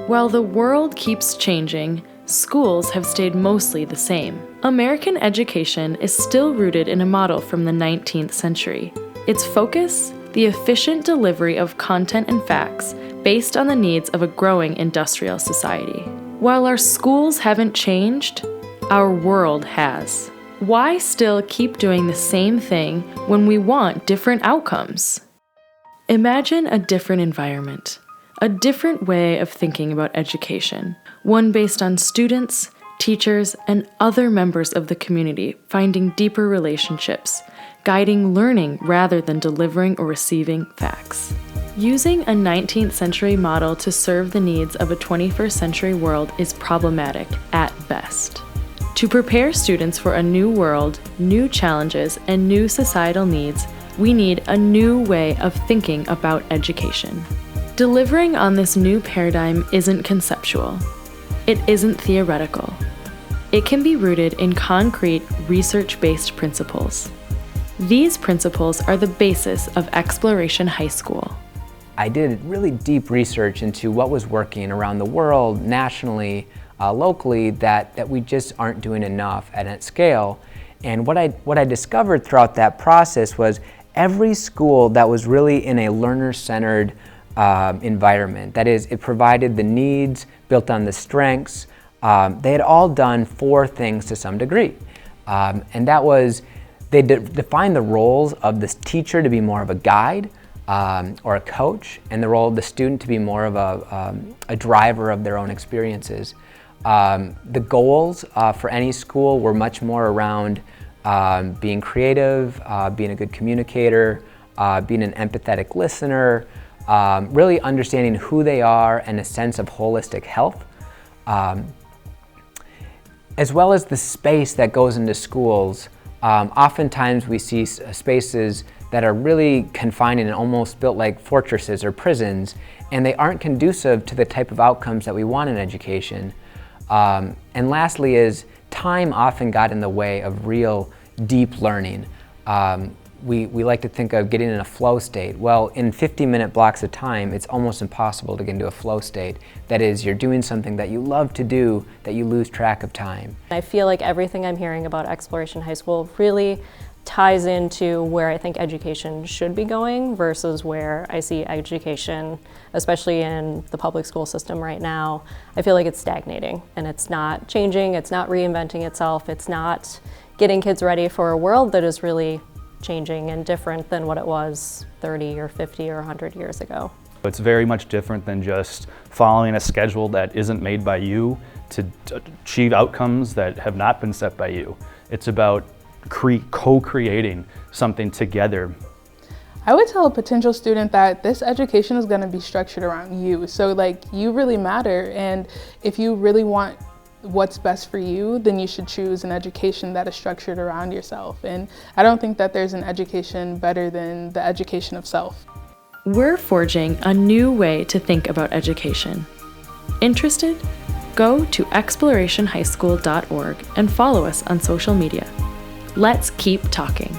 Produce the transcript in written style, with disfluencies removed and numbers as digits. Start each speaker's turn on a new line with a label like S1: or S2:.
S1: While the world keeps changing, schools have stayed mostly the same. American education is still rooted in a model from the 19th century. Its focus? The efficient delivery of content and facts based on the needs of a growing industrial society. While our schools haven't changed, our world has. Why still keep doing the same thing when we want different outcomes? Imagine a different environment, a different way of thinking about education, one based on students, teachers, and other members of the community finding deeper relationships, guiding learning rather than delivering or receiving facts. Using a 19th century model to serve the needs of a 21st century world is problematic at best. To prepare students for a new world, new challenges, and new societal needs, we need a new way of thinking about education. Delivering on this new paradigm isn't conceptual. It isn't theoretical. It can be rooted in concrete, research-based principles. These principles are the basis of Exploration High School.
S2: I did really deep research into what was working around the world, nationally, locally, that we just aren't doing enough at scale. And what I discovered throughout that process was every school that was really in a learner-centered environment, that is, it provided the needs, built on the strengths, they had all done four things to some degree. And that was, they defined the roles of this teacher to be more of a guide, or a coach, and the role of the student to be more of a driver of their own experiences. The goals for any school were much more around being creative, being a good communicator, being an empathetic listener, really understanding who they are and a sense of holistic health, as well as the space that goes into schools. Oftentimes we see spaces that are really confining and almost built like fortresses or prisons, and they aren't conducive to the type of outcomes that we want in education. And lastly is time often got in the way of real deep learning. We like to think of getting in a flow state. Well, in 50-minute blocks of time, it's almost impossible to get into a flow state. That is, you're doing something that you love to do, that you lose track of time.
S3: I feel like everything I'm hearing about Exploration High School really ties into where I think education should be going versus where I see education, especially in the public school system right now. I feel like it's stagnating and it's not changing, it's not reinventing itself, it's not getting kids ready for a world that is really changing and different than what it was 30 or 50 or 100 years ago.
S4: It's very much different than just following a schedule that isn't made by you to achieve outcomes that have not been set by you. It's about co-creating something together.
S5: I would tell a potential student that this education is going to be structured around you. So like, you really matter, and if you really want what's best for you, then you should choose an education that is structured around yourself. And I don't think that there's an education better than the education of self.
S1: We're forging a new way to think about education. Interested? Go to explorationhighschool.org and follow us on social media. Let's keep talking.